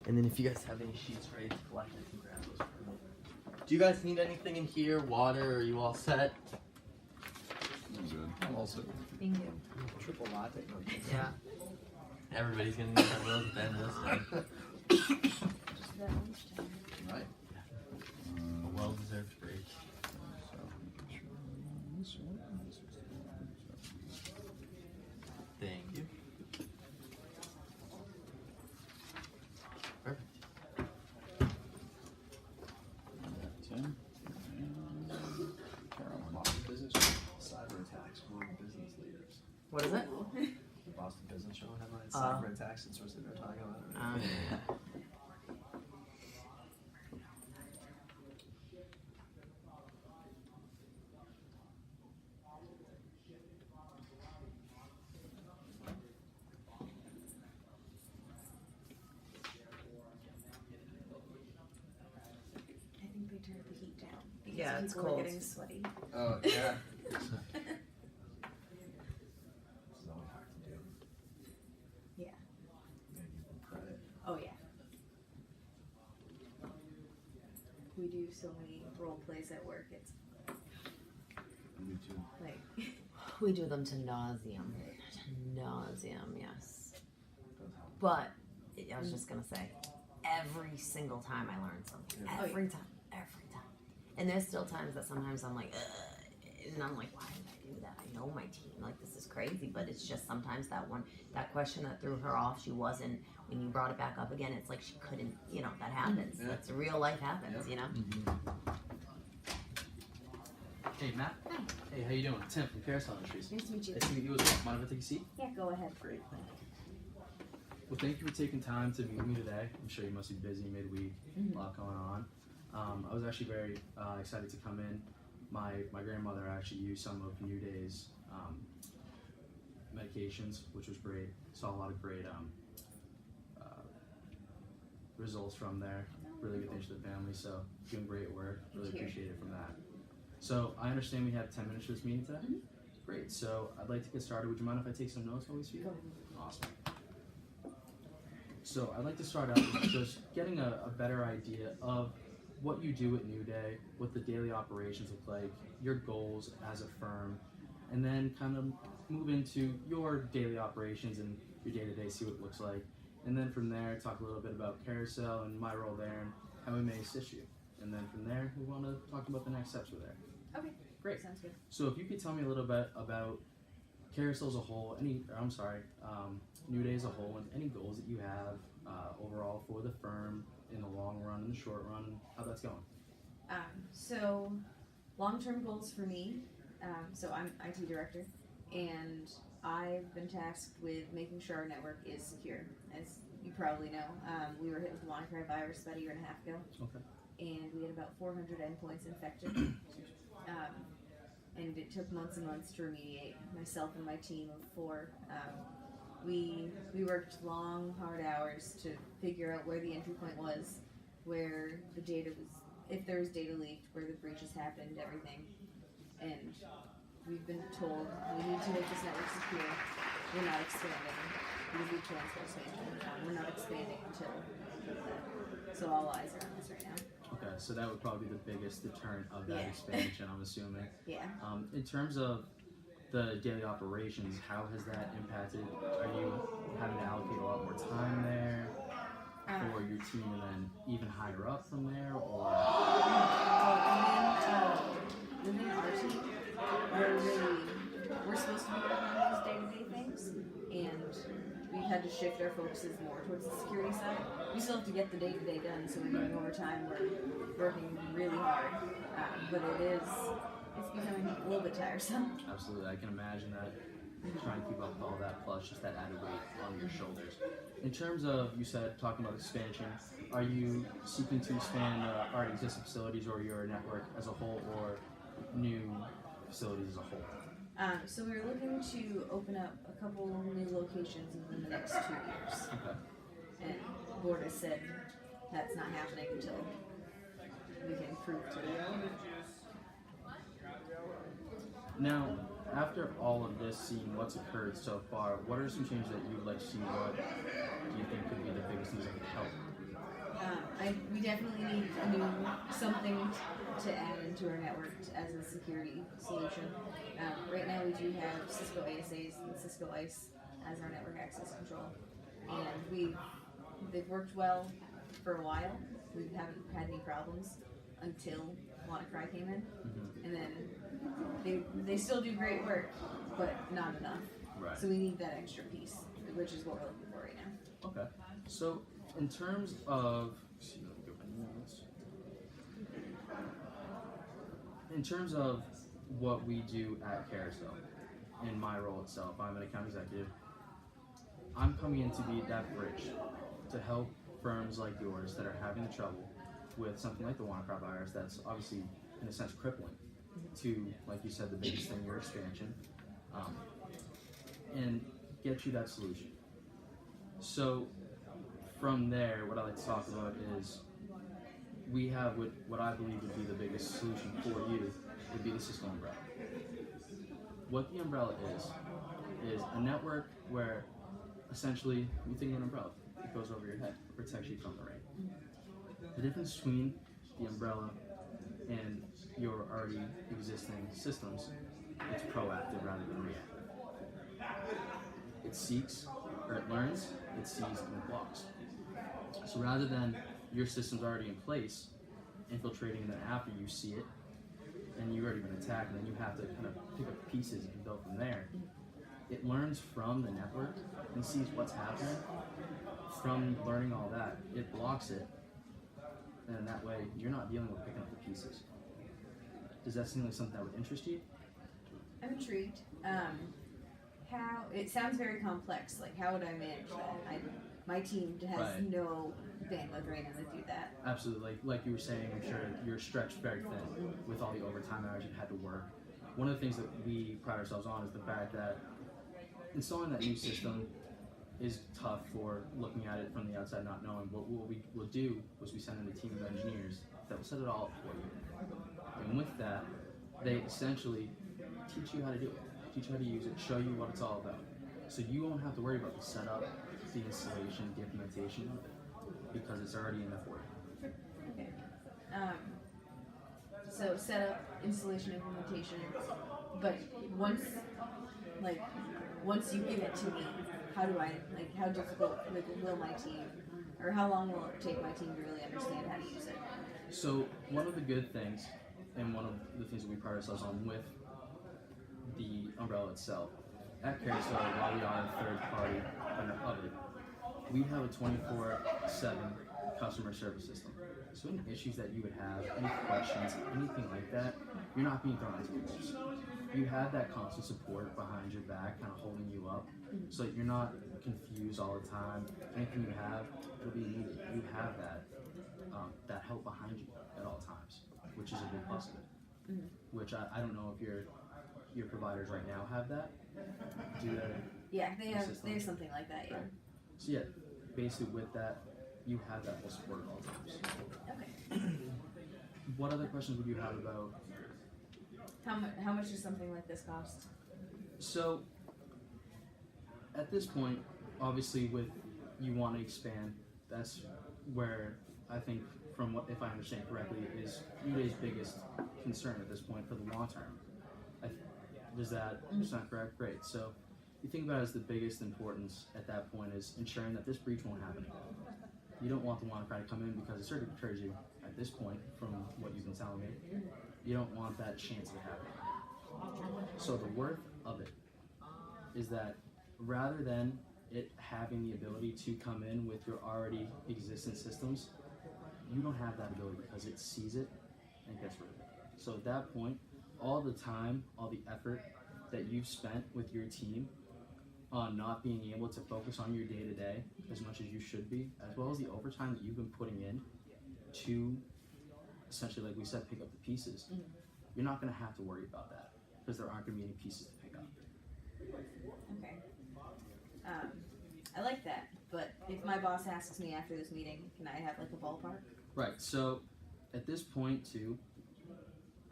And then if you guys have any sheets ready to collect, I can grab those for me. Do you guys need anything in here? Water? Are you all set? I'm good. I'm all set. Thank you. Triple latte. Yeah. Everybody's gonna need one of those at the end of this day. Just that lunchtime. Right. A well-deserved break. Thank you. Perfect. Tim. Boston Business cyber attacks for business leaders. What is it? The Boston Business Journal headlines: Oh. cyber attacks. It's what they're talking about. I think they turned the heat down because Yeah, it's people cold. are getting sweaty. Oh yeah. This is always hard to do. Yeah. Maybe give them credit. Oh yeah. We do so many role plays at work. It's Me too. like We do them to nauseum. To nauseum, yes. But I was just gonna say, every single time I learn something. Yeah. Every time. Every time. And there's still times that sometimes I'm like, ugh, and I'm like, why did I do that? I know my team. Like, this is crazy. But it's just sometimes that question that threw her off, she wasn't, when you brought it back up again, it's like she couldn't, that happens. Yeah. That's real life happens, Yeah. Hey, Matt. Hi. Hey, how you doing? Tim from Carousel Industries. Nice to meet you. Nice to meet you as well. Mind if I take a seat? Yeah, go ahead. Great, thank you. Well, thank you for taking time to meet me today. I'm sure you must be busy midweek, a lot going on. I was actually very excited to come in. My grandmother actually used some of New Day's medications, which was great. Saw a lot of great results from there. Really good things for the family, so doing great work. Really Thank you. appreciate it from that. So I understand we have 10 minutes for this meeting today. Great, so I'd like to get started. Would you mind if I take some notes while we speak? Go. Awesome. So I'd like to start out with just getting a better idea of what you do at New Day, what the daily operations look like, your goals as a firm, and then kind of move into your daily operations and your day-to-day, see what it looks like. And then from there, talk a little bit about Carousel and my role there and how we may assist you. And then from there, we want to talk about the next steps with there. Okay. Great. Sounds good. So if you could tell me a little bit about Carousel as a whole, New Day as a whole, and any goals that you have overall for the firm in the long run and the short run, how that's going. So long-term goals for me. So I'm IT director, and I've been tasked with making sure our network is secure. As you probably know, we were hit with the WannaCry virus about a year and a half ago. Okay. And we had about 400 endpoints infected. And it took months and months to remediate. Myself and my team of 4. We worked long, hard hours to figure out where the entry point was, where the data was, if there was data leaked, where the breaches happened, everything. And we've been told we need to make this network secure. We're not expanding because we plans for expansion. We're not expanding until that. So all eyes are on us right now. Okay, so that would probably be the biggest deterrent of that Yeah. expansion, I'm assuming. Yeah. In terms of the daily operations, how has that impacted? Are you having to allocate a lot more time there for your team and then even higher up from there, or? Within our team, we're supposed to be working on those day-to-day things, and we've had to shift our focuses more towards the security side. We still have to get the day-to-day done, so we're doing overtime, we're working really hard, but it's becoming a little bit tiresome. Absolutely, I can imagine that. Trying to keep up with all that, plus just that added weight on your shoulders. In terms of, you said, talking about expansion, are you seeking to expand already existing facilities or your network as a whole, or new facilities as a whole? So we're looking to open up a couple new locations within the next 2 years. Okay. And the board has said that's not happening until we can prove to them. Now, after all of this, seeing what's occurred so far, what are some changes that you would like to see? What do you think could be the biggest things that could help we definitely need something to add into our network as a security solution. Right now we do have Cisco ASAs and Cisco ICE as our network access control, and they've worked well for a while. We haven't had any problems until WannaCry came in, and then they still do great work, but not enough. Right. So we need that extra piece, which is what we're looking for right now. Okay. So in terms of what we do at Carousel, in my role itself, I'm an account executive. I'm coming in to be that bridge to help firms like yours that are having trouble with something like the WannaCry virus that's obviously, in a sense, crippling to, like you said, the biggest thing, your expansion, and get you that solution. So from there, what I like to talk about is we have what I believe would be the biggest solution for you would be the Cisco umbrella. What the umbrella is a network where essentially you think of an umbrella. It goes over your head, it protects you from the rain. The difference between the umbrella and your already existing systems, it's proactive rather than reactive. It seeks, or it learns, it sees, and it blocks. So rather than your system's already in place, infiltrating, and then after you see it, and you've already been attacked, and then you have to kind of pick up pieces and build from there, it learns from the network and sees what's happening. From learning all that, it blocks it, and that way you're not dealing with picking up the pieces. Does that seem like something that would interest you? I'm intrigued. How it sounds very complex. Like, how would I manage that? My team has Right. no bandwidth right now to do that. Absolutely. Like you were saying, I'm sure you're stretched very thin with all the overtime hours you've had to work. One of the things that we pride ourselves on is the fact that installing that new system is tough for looking at it from the outside, not knowing. But what we will do is we send in a team of engineers that will set it all up for you. And with that, they essentially teach you how to do it, teach you how to use it, show you what it's all about. So you won't have to worry about the setup, the installation, the implementation of it, because it's already in there for you. Okay. So setup, installation, implementation. But once you give it to me, how difficult will my team, or how long will it take my team to really understand how to use it? So one of the good things, and one of the things that we pride ourselves on with the umbrella itself, at Carousel, while we are a third party vendor of it, we have a 24/7 customer service system. So any issues that you would have, any questions, anything like that, you're not being thrown into the wolves. You have that constant support behind your back, kind of holding you up, so that you're not confused all the time. Anything you have, it'll be immediate. You have that help behind you at all times, which is a big plus of it. Which I don't know if your providers right now have that. Do they? Yeah, they have system? something like that. Yeah. So yeah, basically with that, you have that full support at all times. Okay. What other questions would you have about? How much does something like this cost? So at this point, obviously, with you want to expand, that's where I think, from what, if I understand correctly, is UDA's biggest concern at this point for the long term. Does that sound correct? Great. So you think about it as the biggest importance at that point is ensuring that this breach won't happen again. You don't want the WannaCry to come in because it sort of deters you at this point from what you've been telling me. You don't want that chance of happening. So the worth of it is that rather than it having the ability to come in with your already existing systems, you don't have that ability because it sees it and gets rid of it. So at that point, all the time, all the effort that you've spent with your team on not being able to focus on your day-to-day as much as you should be, as well as the overtime that you've been putting in to essentially, like we said, pick up the pieces, you're not going to have to worry about that because there aren't going to be any pieces to pick up. Okay. I like that, but if my boss asks me after this meeting, can I have like a ballpark? Right, so at this point too,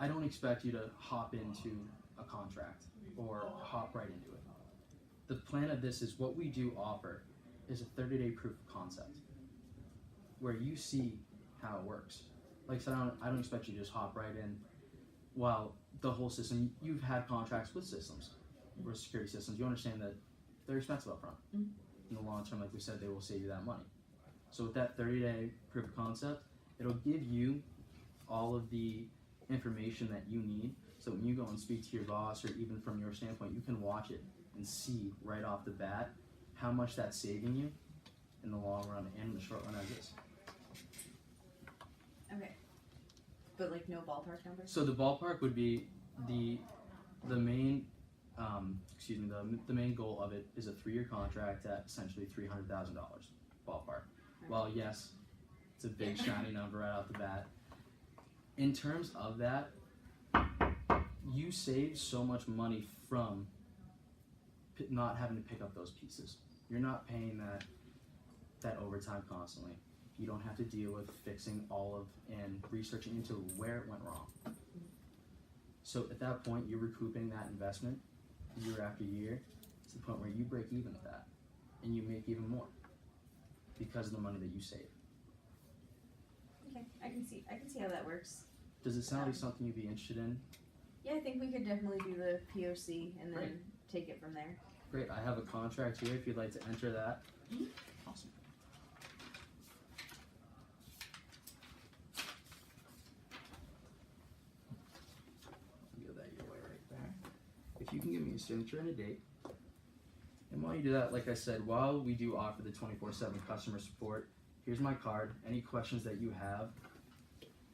I don't expect you to hop into a contract or hop right into it. The plan of this is what we do offer is a 30-day proof of concept where you see how it works. Like I said, I don't expect you to just hop right in. While the whole system, you've had contracts with systems, with security systems, you understand that they're expensive up front. Mhm. In the long term, like we said, they will save you that money. So with that 30-day proof of concept, it'll give you all of the information that you need. So when you go and speak to your boss, or even from your standpoint, you can watch it and see right off the bat how much that's saving you in the long run and in the short run as is. Okay. But like no ballpark numbers? So the ballpark would be the main the main goal of it is a 3-year contract at essentially $300,000 ballpark. While yes, it's a big shiny number right off the bat. In terms of that, you save so much money from not having to pick up those pieces. You're not paying that overtime constantly. You don't have to deal with fixing all of and researching into where it went wrong. So at that point, you're recouping that investment year after year to the point where you break even with that, and you make even more because of the money that you save. Okay, I can see how that works. Does it sound like something you'd be interested in? Yeah, I think we could definitely do the POC and then Great. take it from there. Great, I have a contract here if you'd like to enter that. Awesome. Give that your way right there. If you can give me a signature and a date. And while you do that, like I said, while we do offer the 24/7 customer support, here's my card. Any questions that you have.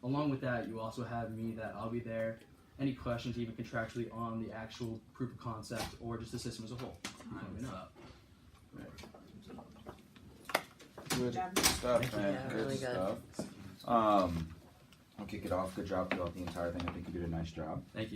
Along with that, you also have me that I'll be there. Any questions, even contractually, on the actual proof of concept or just the system as a whole. You can let me know. Good job. stuff, Thank you. man. Yeah, Good really good. stuff. I'll kick it off. Good job throughout the entire thing. I think you did a nice job. Thank you.